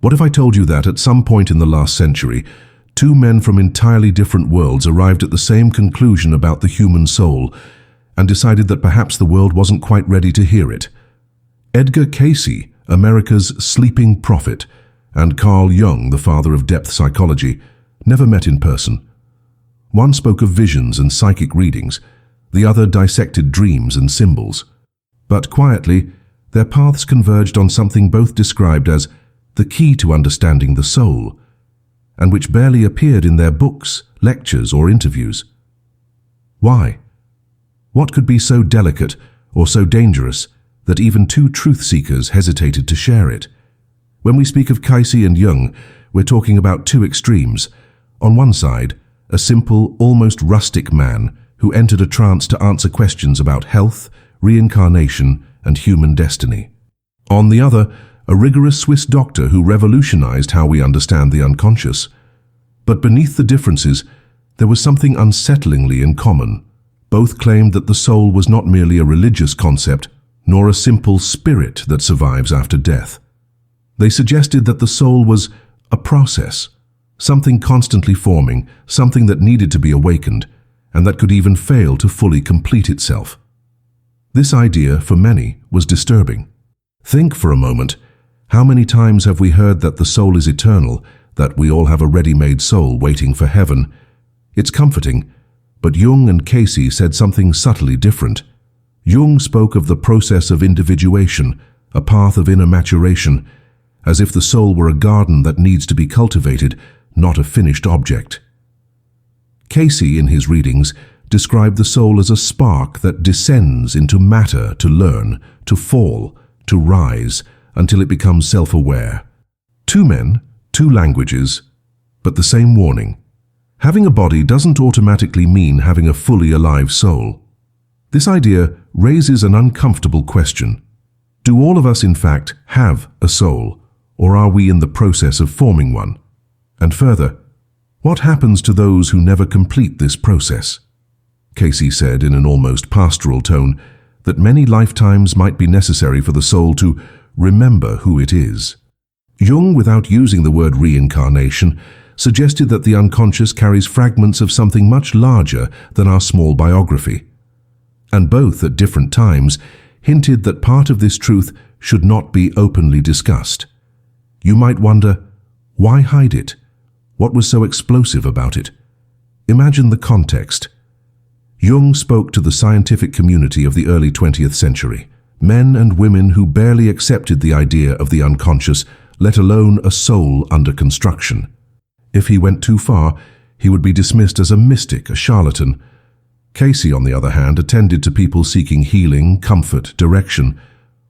What if I told you that at some point in the last century, two men from entirely different worlds arrived at the same conclusion about the human soul and decided that perhaps the world wasn't quite ready to hear it? Edgar Cayce, America's sleeping prophet, and Carl Jung, the father of depth psychology, never met in person. One spoke of visions and psychic readings, the other dissected dreams and symbols. But quietly, their paths converged on something both described as the key to understanding the soul, and which barely appeared in their books, lectures, or interviews. Why? What could be so delicate or so dangerous that even two truth-seekers hesitated to share it? When we speak of Cayce and Jung, we're talking about two extremes. On one side, a simple, almost rustic man who entered a trance to answer questions about health, reincarnation, and human destiny. On the other, a rigorous Swiss doctor who revolutionized how we understand the unconscious. But beneath the differences, there was something unsettlingly in common. Both claimed that the soul was not merely a religious concept, nor a simple spirit that survives after death. They suggested that the soul was a process, something constantly forming, something that needed to be awakened, and that could even fail to fully complete itself. This idea, for many, was disturbing. Think for a moment, how many times have we heard that the soul is eternal, that we all have a ready-made soul waiting for heaven? It's comforting, but Jung and Cayce said something subtly different. Jung spoke of the process of individuation, a path of inner maturation, as if the soul were a garden that needs to be cultivated, not a finished object. Cayce, in his readings, described the soul as a spark that descends into matter to learn, to fall, to rise, until it becomes self-aware. Two men, two languages, but the same warning. Having a body doesn't automatically mean having a fully alive soul. This idea raises an uncomfortable question. Do all of us, in fact, have a soul, or are we in the process of forming one? And further, what happens to those who never complete this process? Cayce said in an almost pastoral tone that many lifetimes might be necessary for the soul to remember who it is. Jung, without using the word reincarnation, suggested that the unconscious carries fragments of something much larger than our small biography. And both, at different times, hinted that part of this truth should not be openly discussed. You might wonder, why hide it? What was so explosive about it? Imagine the context. Jung spoke to the scientific community of the early 20th century, men and women who barely accepted the idea of the unconscious, let alone a soul under construction. If he went too far, he would be dismissed as a mystic, a charlatan. Cayce, on the other hand, attended to people seeking healing, comfort, direction.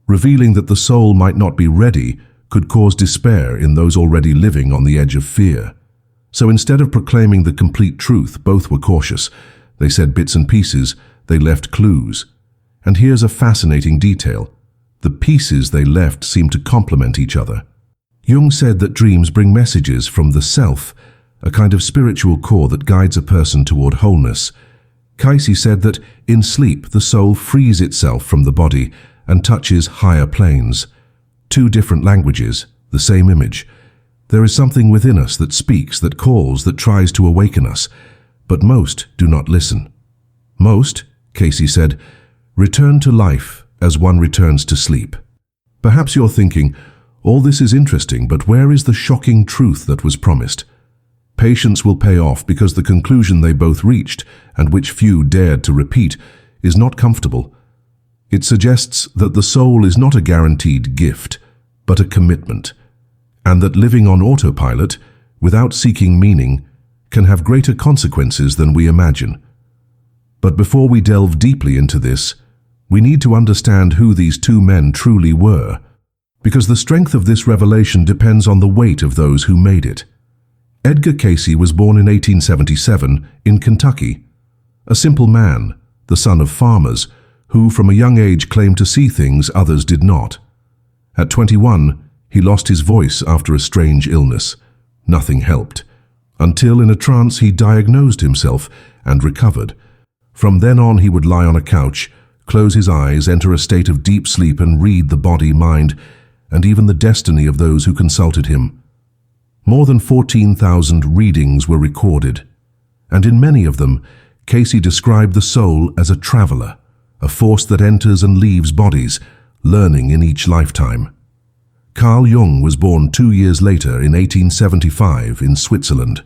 Revealing that the soul might not be ready could cause despair in those already living on the edge of fear. So instead of proclaiming the complete truth, both were cautious. They said bits and pieces, they left clues. And here's a fascinating detail. The pieces they left seemed to complement each other. Jung said that dreams bring messages from the self, a kind of spiritual core that guides a person toward wholeness. Cayce said that in sleep the soul frees itself from the body and touches higher planes. Two different languages, the same image. There is something within us that speaks, that calls, that tries to awaken us, but most do not listen. Most, Cayce said, return to life as one returns to sleep. Perhaps you're thinking, all this is interesting, but where is the shocking truth that was promised? Patience will pay off because the conclusion they both reached, and which few dared to repeat, is not comfortable. It suggests that the soul is not a guaranteed gift, but a commitment, and that living on autopilot, without seeking meaning, can have greater consequences than we imagine. But before we delve deeply into this, we need to understand who these two men truly were, because the strength of this revelation depends on the weight of those who made it. Edgar Cayce was born in 1877 in Kentucky, a simple man, the son of farmers, who from a young age claimed to see things others did not. At 21, he lost his voice after a strange illness. Nothing helped, until in a trance he diagnosed himself and recovered. From then on he would lie on a couch, close his eyes, enter a state of deep sleep and read the body, mind, and even the destiny of those who consulted him. More than 14,000 readings were recorded, and in many of them, Cayce described the soul as a traveler, a force that enters and leaves bodies, learning in each lifetime. Carl Jung was born 2 years later in 1875 in Switzerland.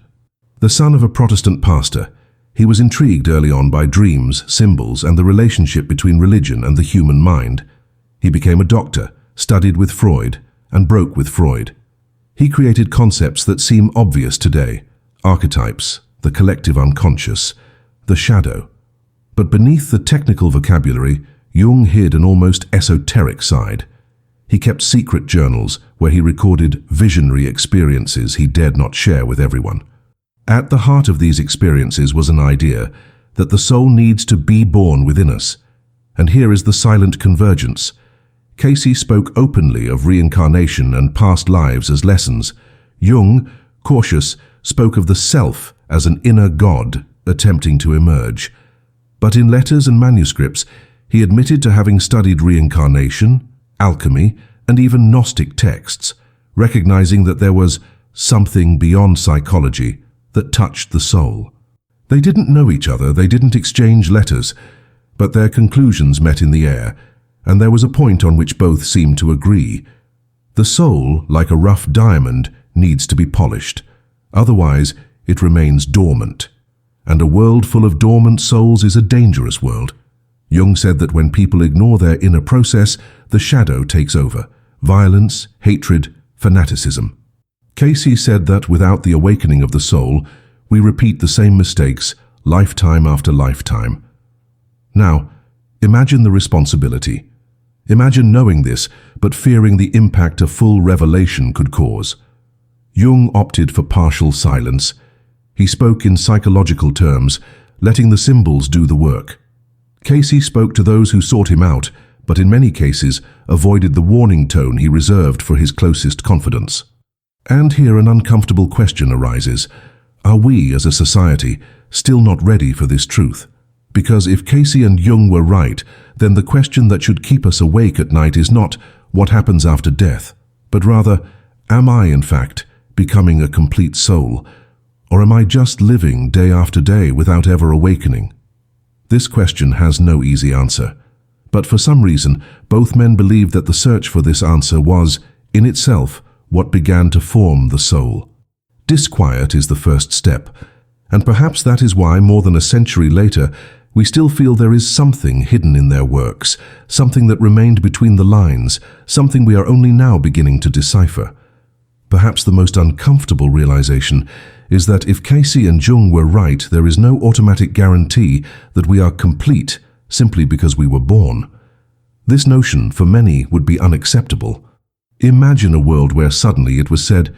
The son of a Protestant pastor, he was intrigued early on by dreams, symbols, and the relationship between religion and the human mind. He became a doctor, studied with Freud, and broke with Freud. He created concepts that seem obvious today: archetypes, the collective unconscious, the shadow. But beneath the technical vocabulary, Jung hid an almost esoteric side. He kept secret journals where he recorded visionary experiences he dared not share with everyone. At the heart of these experiences was an idea that the soul needs to be born within us. And here is the silent convergence. Cayce spoke openly of reincarnation and past lives as lessons. Jung, cautious, spoke of the self as an inner god attempting to emerge. But in letters and manuscripts, he admitted to having studied reincarnation, alchemy, and even Gnostic texts, recognizing that there was something beyond psychology that touched the soul. They didn't know each other, they didn't exchange letters, but their conclusions met in the air, and there was a point on which both seemed to agree. The soul, like a rough diamond, needs to be polished. Otherwise, it remains dormant. And a world full of dormant souls is a dangerous world. Jung said that when people ignore their inner process, the shadow takes over. Violence, hatred, fanaticism. Cayce said that without the awakening of the soul, we repeat the same mistakes, lifetime after lifetime. Now, imagine the responsibility. Imagine knowing this, but fearing the impact a full revelation could cause. Jung opted for partial silence. He spoke in psychological terms, letting the symbols do the work. Cayce spoke to those who sought him out, but in many cases avoided the warning tone he reserved for his closest confidants. And here an uncomfortable question arises. Are we, as a society, still not ready for this truth? Because if Cayce and Jung were right, then the question that should keep us awake at night is not what happens after death, but rather, am I, in fact, becoming a complete soul? Or am I just living day after day without ever awakening? This question has no easy answer. But for some reason, both men believed that the search for this answer was, in itself, what began to form the soul. Disquiet is the first step, and perhaps that is why, more than a century later, we still feel there is something hidden in their works, something that remained between the lines, something we are only now beginning to decipher. Perhaps the most uncomfortable realization is that if Cayce and Jung were right, there is no automatic guarantee that we are complete simply because we were born. This notion, for many, would be unacceptable. Imagine a world where suddenly it was said,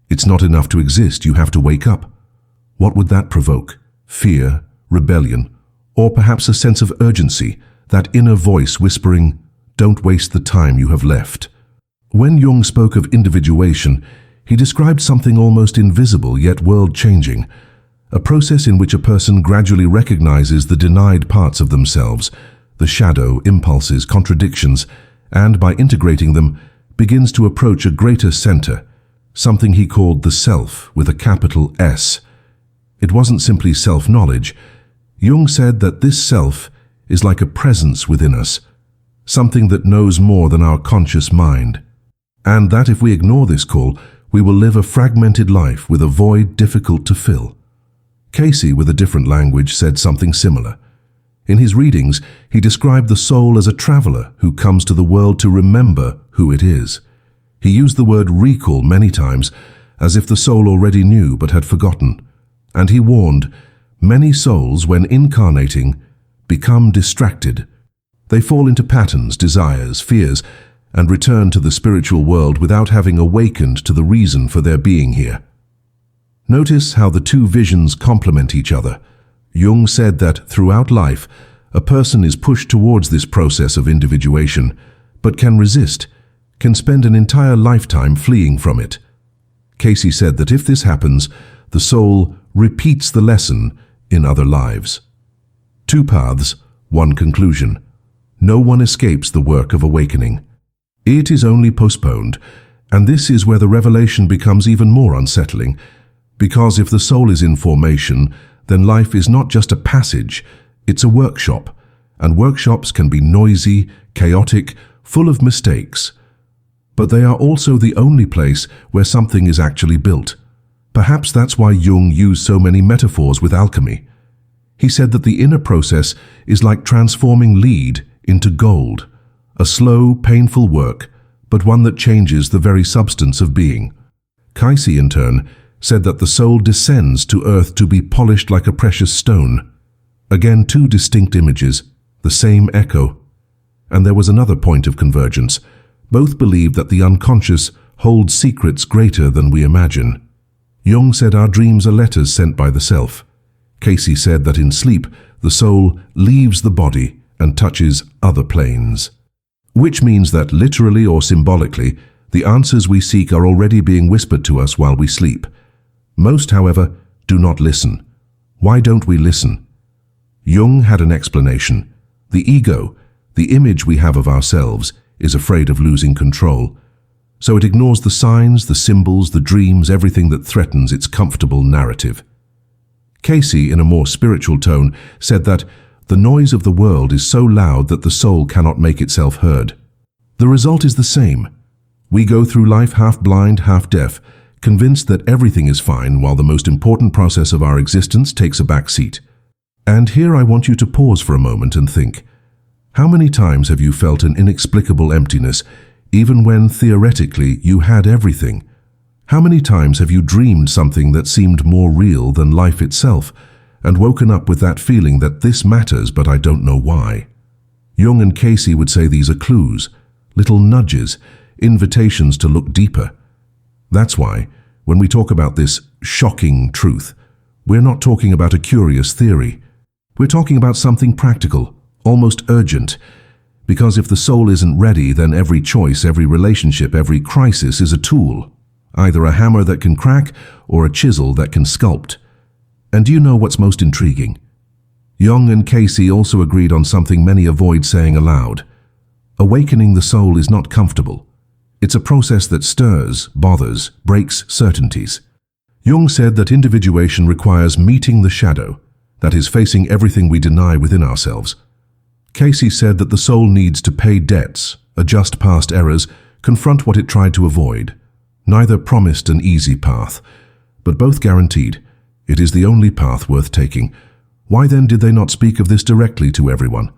"It's not enough to exist, you have to wake up." What would that provoke? Fear, rebellion, or perhaps a sense of urgency, that inner voice whispering, "Don't waste the time you have left." When Jung spoke of individuation, he described something almost invisible yet world-changing, a process in which a person gradually recognizes the denied parts of themselves, the shadow, impulses, contradictions, and by integrating them, begins to approach a greater center, something he called the self with a capital S. It wasn't simply self-knowledge. Jung said that this self is like a presence within us, something that knows more than our conscious mind. And that if we ignore this call, we will live a fragmented life with a void difficult to fill. Cayce, with a different language, said something similar. In his readings, he described the soul as a traveler who comes to the world to remember who it is. He used the word recall many times, as if the soul already knew but had forgotten. And he warned, many souls, when incarnating, become distracted. They fall into patterns, desires, fears, and return to the spiritual world without having awakened to the reason for their being here. Notice how the two visions complement each other. Jung said that throughout life, a person is pushed towards this process of individuation, but can resist, can spend an entire lifetime fleeing from it. Cayce said that if this happens, the soul repeats the lesson in other lives. Two paths, one conclusion. No one escapes the work of awakening. It is only postponed, And this is where the revelation becomes even more unsettling, because if the soul is in formation, then life is not just a passage, it's a workshop, and workshops can be noisy, chaotic, full of mistakes. But they are also the only place where something is actually built. Perhaps that's why Jung used so many metaphors with alchemy. He said that the inner process is like transforming lead into gold, a slow, painful work, but one that changes the very substance of being. Cayce, in turn, said that the soul descends to earth to be polished like a precious stone. Again, two distinct images, the same echo. And there was another point of convergence. Both believed that the unconscious holds secrets greater than we imagine. Jung said our dreams are letters sent by the self. Cayce said that in sleep, the soul leaves the body and touches other planes. Which means that literally or symbolically, the answers we seek are already being whispered to us while we sleep. Most, however, do not listen. Why don't we listen? Jung had an explanation. The ego, the image we have of ourselves, is afraid of losing control. So it ignores the signs, the symbols, the dreams, everything that threatens its comfortable narrative. Cayce, in a more spiritual tone, said that the noise of the world is so loud that the soul cannot make itself heard. The result is the same. We go through life half blind, half deaf, convinced that everything is fine while the most important process of our existence takes a back seat. And here I want you to pause for a moment and think. How many times have you felt an inexplicable emptiness, even when theoretically you had everything? How many times have you dreamed something that seemed more real than life itself, and woken up with that feeling that this matters but I don't know why? Jung and Cayce would say these are clues, little nudges, invitations to look deeper. That's why, when we talk about this shocking truth, we're not talking about a curious theory. We're talking about something practical, almost urgent, because if the soul isn't ready, then every choice, every relationship, every crisis is a tool, either a hammer that can crack or a chisel that can sculpt. And do you know what's most intriguing? Jung and Cayce also agreed on something many avoid saying aloud. Awakening the soul is not comfortable. It's a process that stirs, bothers, breaks certainties. Jung said that individuation requires meeting the shadow, that is, facing everything we deny within ourselves. Cayce said that the soul needs to pay debts, adjust past errors, confront what it tried to avoid. Neither promised an easy path, but both guaranteed it is the only path worth taking. Why then did they not speak of this directly to everyone?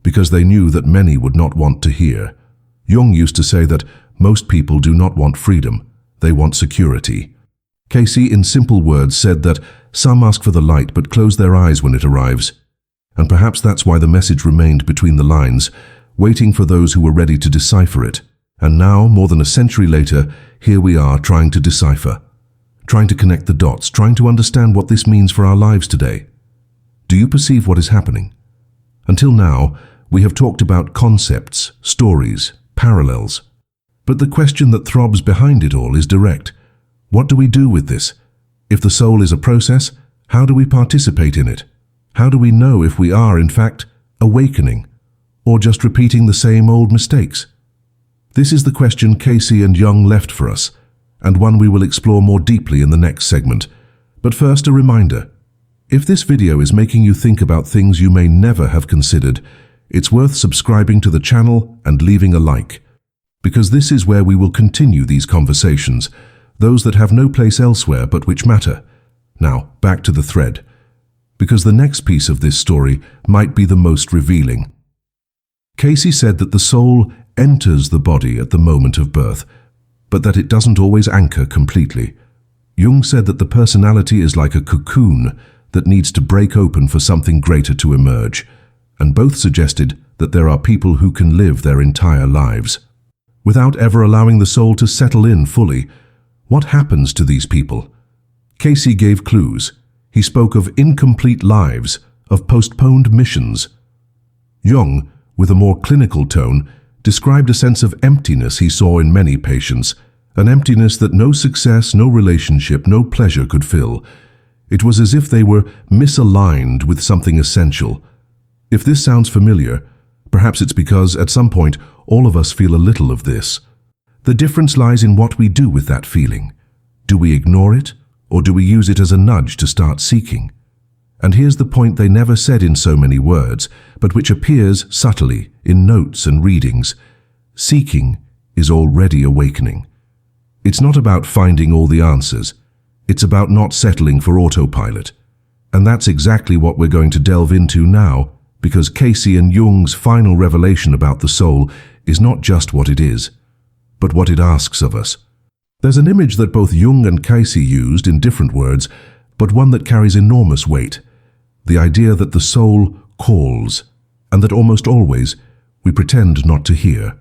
Because they knew that many would not want to hear. Jung used to say that most people do not want freedom, they want security. Cayce, in simple words, said that some ask for the light but close their eyes when it arrives. And perhaps that's why the message remained between the lines, waiting for those who were ready to decipher it. And now, more than a century later, here we are trying to decipher, trying to connect the dots, trying to understand what this means for our lives today. Do you perceive what is happening? Until now, we have talked about concepts, stories, parallels. But the question that throbs behind it all is direct. What do we do with this? If the soul is a process, how do we participate in it? How do we know if we are, in fact, awakening, or just repeating the same old mistakes? This is the question Cayce and Jung left for us, and one we will explore more deeply in the next segment. But first, a reminder. If this video is making you think about things you may never have considered, it's worth subscribing to the channel and leaving a like, because this is where we will continue these conversations, those that have no place elsewhere but which matter. Now, back to the thread, because the next piece of this story might be the most revealing. Cayce said that the soul enters the body at the moment of birth, but that it doesn't always anchor completely. Jung said that the personality is like a cocoon that needs to break open for something greater to emerge, and both suggested that there are people who can live their entire lives without ever allowing the soul to settle in fully. What happens to these people? Cayce gave clues. He spoke of incomplete lives, of postponed missions. Jung, with a more clinical tone, described a sense of emptiness he saw in many patients, an emptiness that no success, no relationship, no pleasure could fill. It was as if they were misaligned with something essential. If this sounds familiar, perhaps it's because at some point all of us feel a little of this. The difference lies in what we do with that feeling. Do we ignore it, or do we use it as a nudge to start seeking? And here's the point they never said in so many words, but which appears subtly in notes and readings. Seeking is already awakening. It's not about finding all the answers. It's about not settling for autopilot. And that's exactly what we're going to delve into now, because Cayce and Jung's final revelation about the soul is not just what it is, but what it asks of us. There's an image that both Jung and Cayce used in different words, but one that carries enormous weight. The idea that the soul calls, and that almost always we pretend not to hear.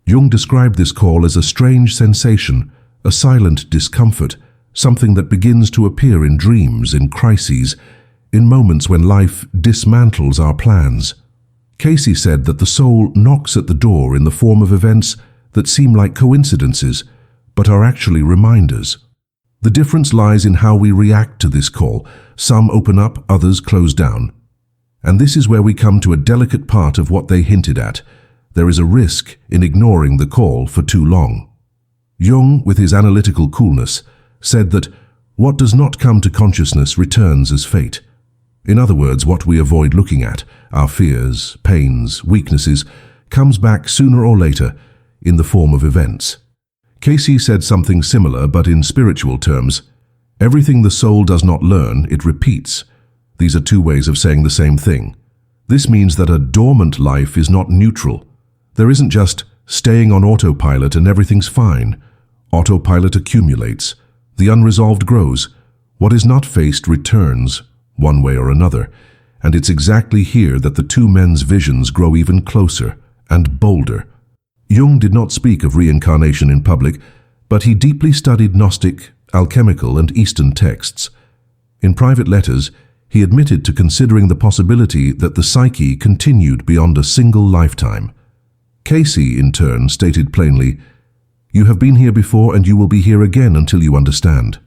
Jung described this call as a strange sensation, a silent discomfort, something that begins to appear in dreams, in crises, in moments when life dismantles our plans. Cayce said that the soul knocks at the door in the form of events that seem like coincidences, but are actually reminders. The difference lies in how we react to this call. Some open up, others close down. And this is where we come to a delicate part of what they hinted at. There is a risk in ignoring the call for too long. Jung, with his analytical coolness, said that what does not come to consciousness returns as fate. In other words, what we avoid looking at, our fears, pains, weaknesses, comes back sooner or later in the form of events. Cayce said something similar, but in spiritual terms. Everything the soul does not learn, it repeats. These are two ways of saying the same thing. This means that a dormant life is not neutral. There isn't just staying on autopilot and everything's fine. Autopilot accumulates. The unresolved grows. What is not faced returns, one way or another. And it's exactly here that the two men's visions grow even closer and bolder. Jung did not speak of reincarnation in public, but he deeply studied Gnostic, alchemical, and Eastern texts. In private letters, he admitted to considering the possibility that the psyche continued beyond a single lifetime. Cayce, in turn, stated plainly, "You have been here before and you will be here again until you understand."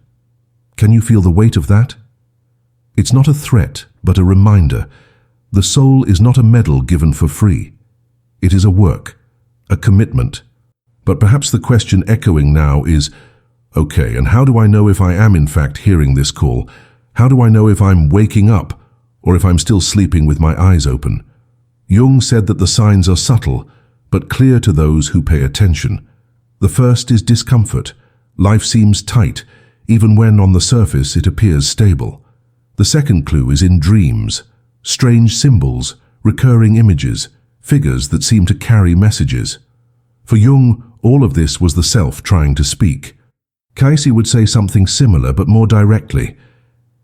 Can you feel the weight of that? It's not a threat, but a reminder. The soul is not a medal given for free. It is a work, a commitment. But perhaps the question echoing now is, okay, and how do I know if I am in fact hearing this call? How do I know if I'm waking up or if I'm still sleeping with my eyes open? Jung said that the signs are subtle, but clear to those who pay attention. The first is discomfort. Life seems tight, even when on the surface it appears stable. The second clue is in dreams, strange symbols, recurring images, figures that seem to carry messages. For Jung, all of this was the self trying to speak. Cayce would say something similar, but more directly.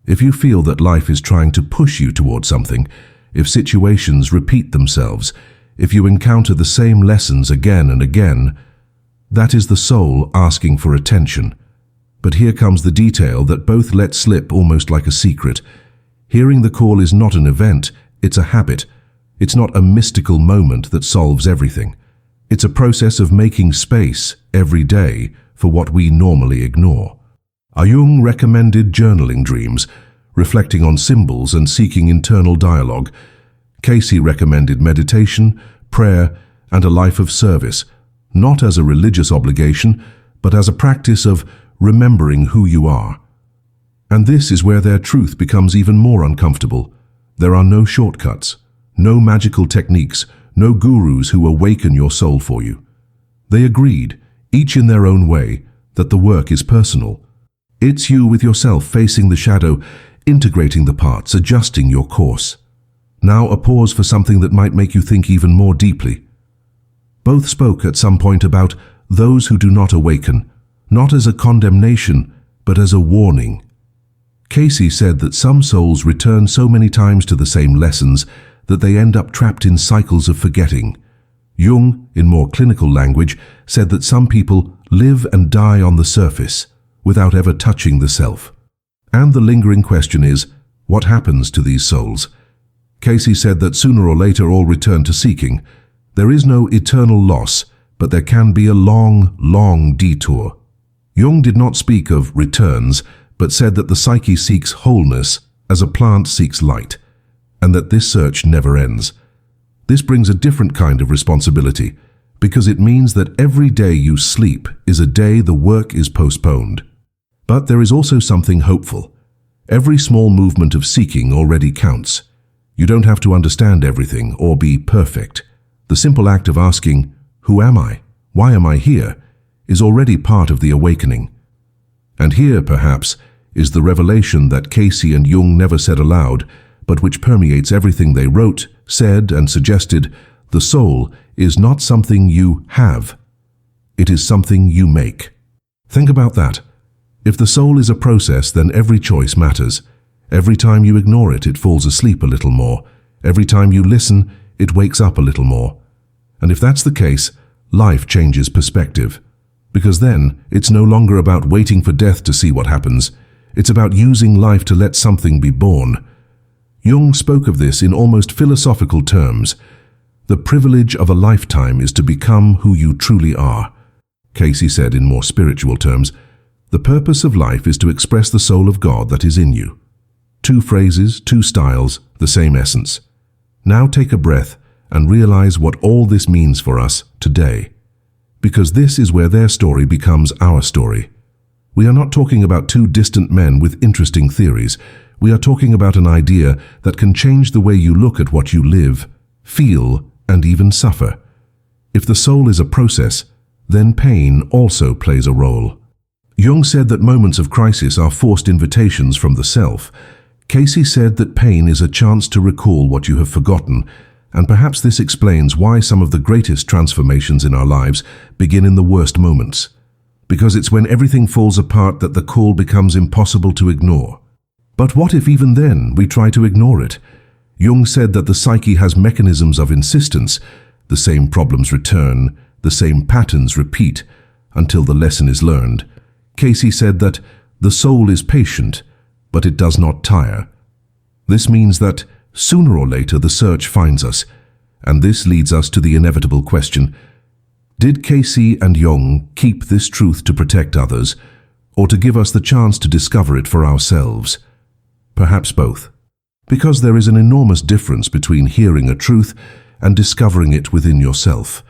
If you feel that life is trying to push you toward something, if situations repeat themselves, if you encounter the same lessons again and again, that is the soul asking for attention. But here comes the detail that both let slip almost like a secret. Hearing the call is not an event, it's a habit. It's not a mystical moment that solves everything. It's a process of making space every day for what we normally ignore. Jung recommended journaling dreams, reflecting on symbols and seeking internal dialogue. Cayce recommended meditation, prayer, and a life of service, not as a religious obligation, but as a practice of remembering who you are. And this is where their truth becomes even more uncomfortable. There are no shortcuts, no magical techniques, no gurus who awaken your soul for you. They agreed, each in their own way, that the work is personal. It's you with yourself facing the shadow, integrating the parts, adjusting your course. Now a pause for something that might make you think even more deeply. Both spoke at some point about those who do not awaken, not as a condemnation, but as a warning. Cayce said that some souls return so many times to the same lessons that they end up trapped in cycles of forgetting. Jung, in more clinical language, said that some people live and die on the surface, without ever touching the self. And the lingering question is, what happens to these souls? Cayce said that sooner or later all return to seeking. There is no eternal loss, but there can be a long, long detour. Jung did not speak of returns, but said that the psyche seeks wholeness as a plant seeks light, and that this search never ends. This brings a different kind of responsibility, because it means that every day you sleep is a day the work is postponed. But there is also something hopeful. Every small movement of seeking already counts. You don't have to understand everything or be perfect. The simple act of asking, "Who am I? Why am I here?" is already part of the awakening. And here, perhaps, is the revelation that Cayce and Jung never said aloud, but which permeates everything they wrote, said, and suggested. The soul is not something you have. It is something you make. Think about that. If the soul is a process, then every choice matters. Every time you ignore it, it falls asleep a little more. Every time you listen, it wakes up a little more. And if that's the case, life changes perspective. Because then, it's no longer about waiting for death to see what happens. It's about using life to let something be born. Jung spoke of this in almost philosophical terms. The privilege of a lifetime is to become who you truly are. Cayce said in more spiritual terms, the purpose of life is to express the soul of God that is in you. Two phrases, two styles, the same essence. Now take a breath and realize what all this means for us today. Because this is where their story becomes our story. We are not talking about two distant men with interesting theories. We are talking about an idea that can change the way you look at what you live, feel, and even suffer. If the soul is a process, then pain also plays a role. Jung said that moments of crisis are forced invitations from the self. Cayce said that pain is a chance to recall what you have forgotten, and perhaps this explains why some of the greatest transformations in our lives begin in the worst moments. Because it's when everything falls apart that the call becomes impossible to ignore. But what if even then we try to ignore it? Jung said that the psyche has mechanisms of insistence. The same problems return, the same patterns repeat, until the lesson is learned. Cayce said that the soul is patient, but it does not tire. This means that sooner or later the search finds us, and this leads us to the inevitable question: did Cayce and Jung keep this truth to protect others, or to give us the chance to discover it for ourselves? Perhaps both. Because there is an enormous difference between hearing a truth and discovering it within yourself.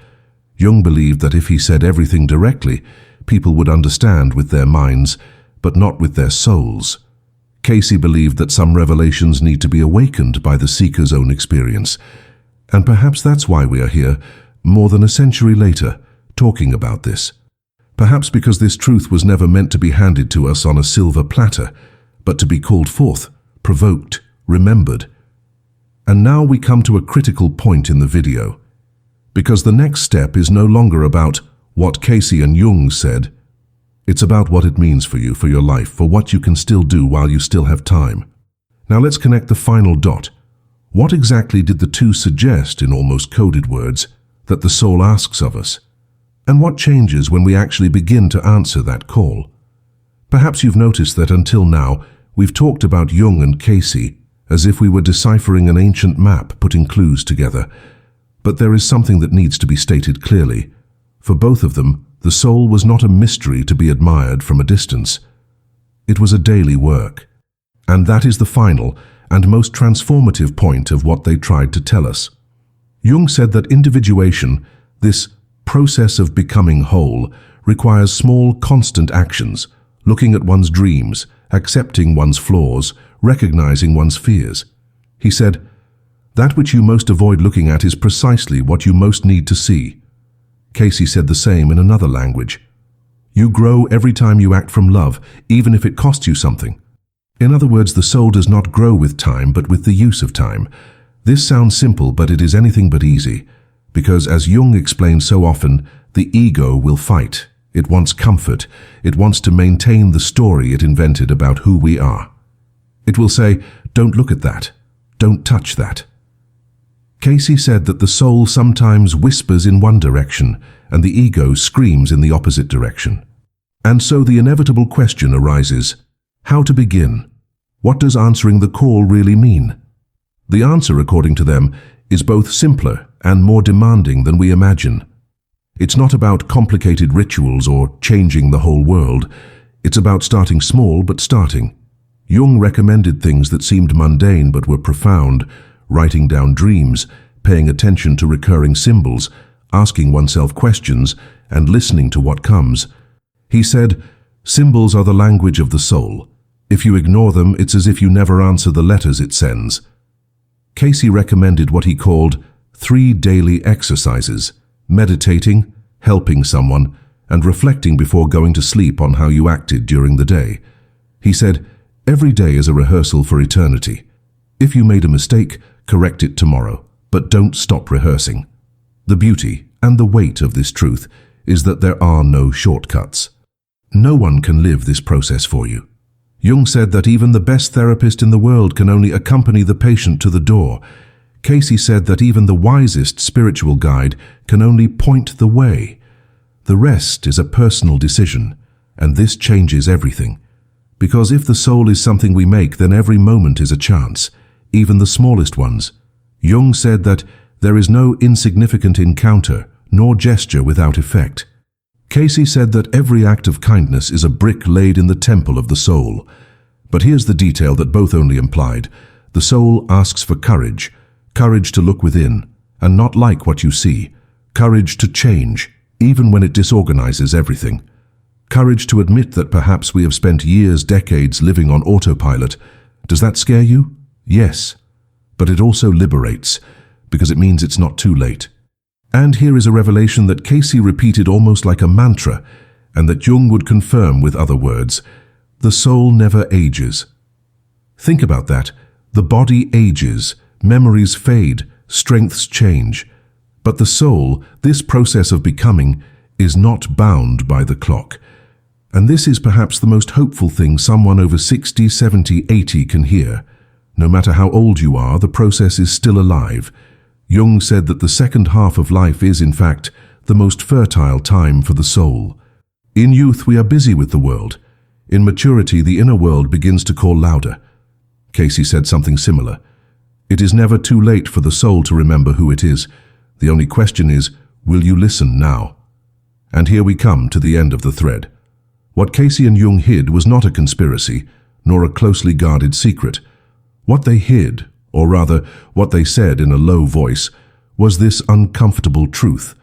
Jung believed that if he said everything directly, people would understand with their minds, but not with their souls. Cayce believed that some revelations need to be awakened by the seeker's own experience. And perhaps that's why we are here, more than a century later, talking about this. Perhaps because this truth was never meant to be handed to us on a silver platter, but to be called forth, provoked, remembered. And now we come to a critical point in the video. Because the next step is no longer about what Cayce and Jung said. It's about what it means for you, for your life, for what you can still do while you still have time. Now let's connect the final dot. What exactly did the two suggest in almost coded words that the soul asks of us? And what changes when we actually begin to answer that call? Perhaps you've noticed that until now, we've talked about Jung and Cayce as if we were deciphering an ancient map, putting clues together. But there is something that needs to be stated clearly. For both of them, the soul was not a mystery to be admired from a distance. It was a daily work. And that is the final and most transformative point of what they tried to tell us. Jung said that individuation, this process of becoming whole, requires small, constant actions, looking at one's dreams, accepting one's flaws, recognizing one's fears. He said, that which you most avoid looking at is precisely what you most need to see. Cayce said the same in another language. You grow every time you act from love, even if it costs you something. In other words, the soul does not grow with time, but with the use of time. This sounds simple, but it is anything but easy. Because, as Jung explained so often, the ego will fight. It wants comfort. It wants to maintain the story it invented about who we are. It will say, don't look at that. Don't touch that. Cayce said that the soul sometimes whispers in one direction and the ego screams in the opposite direction. And so the inevitable question arises, how to begin? What does answering the call really mean? The answer, according to them, is both simpler and more demanding than we imagine. It's not about complicated rituals or changing the whole world. It's about starting small but starting. Jung recommended things that seemed mundane but were profound, writing down dreams, paying attention to recurring symbols, asking oneself questions and listening to what comes. He said, "Symbols are the language of the soul. If you ignore them, it's as if you never answer the letters it sends." Cayce recommended what he called 3 daily exercises: meditating, helping someone, and reflecting before going to sleep on how you acted during the day. He said, "Every day is a rehearsal for eternity. If you made a mistake, correct it tomorrow, but don't stop rehearsing." The beauty and the weight of this truth is that there are no shortcuts. No one can live this process for you. Jung said that even the best therapist in the world can only accompany the patient to the door. Cayce said that even the wisest spiritual guide can only point the way. The rest is a personal decision, and this changes everything. Because if the soul is something we make, then every moment is a chance, even the smallest ones. Jung said that there is no insignificant encounter nor gesture without effect. Cayce said that every act of kindness is a brick laid in the temple of the soul. But here's the detail that both only implied. The soul asks for courage, courage to look within and not like what you see, courage to change, even when it disorganizes everything. Courage to admit that perhaps we have spent years, decades living on autopilot. Does that scare you? Yes. But it also liberates, because it means it's not too late. And here is a revelation that Cayce repeated almost like a mantra, and that Jung would confirm with other words. The soul never ages. Think about that. The body ages, memories fade, strengths change. But the soul, this process of becoming, is not bound by the clock. And this is perhaps the most hopeful thing someone over 60, 70, 80 can hear. No matter how old you are, the process is still alive. Jung said that the second half of life is, in fact, the most fertile time for the soul. In youth, we are busy with the world. In maturity, the inner world begins to call louder. Cayce said something similar. It is never too late for the soul to remember who it is. The only question is, will you listen now? And here we come to the end of the thread. What Cayce and Jung hid was not a conspiracy, nor a closely guarded secret. What they hid, or rather, what they said in a low voice, was this uncomfortable truth.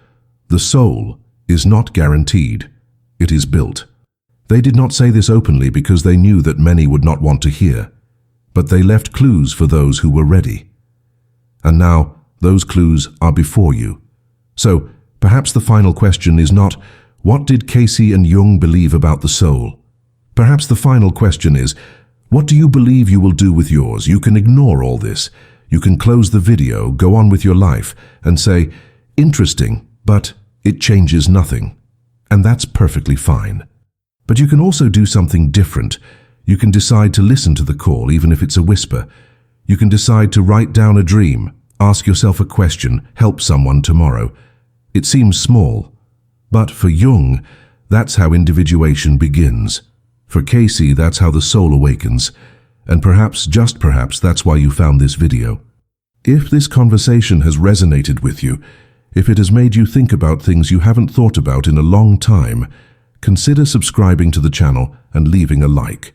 The soul is not guaranteed. It is built. They did not say this openly because they knew that many would not want to hear, but they left clues for those who were ready. And now, those clues are before you. So, perhaps the final question is not, what did Cayce and Jung believe about the soul? Perhaps the final question is, what do you believe you will do with yours? You can ignore all this. You can close the video, go on with your life, and say, interesting, but it changes nothing. And that's perfectly fine. But you can also do something different. You can decide to listen to the call, even if it's a whisper. You can decide to write down a dream, ask yourself a question, help someone tomorrow. It seems small. But for Jung, that's how individuation begins. For Cayce, that's how the soul awakens. And perhaps, just perhaps, that's why you found this video. If this conversation has resonated with you, if it has made you think about things you haven't thought about in a long time, consider subscribing to the channel and leaving a like.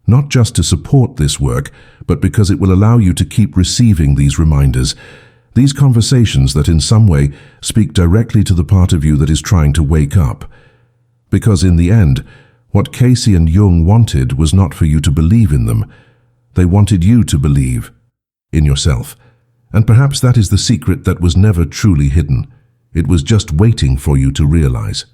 Not just to support this work, but because it will allow you to keep receiving these reminders, these conversations that in some way speak directly to the part of you that is trying to wake up. Because in the end, what Cayce and Jung wanted was not for you to believe in them. They wanted you to believe in yourself. And perhaps that is the secret that was never truly hidden. It was just waiting for you to realize.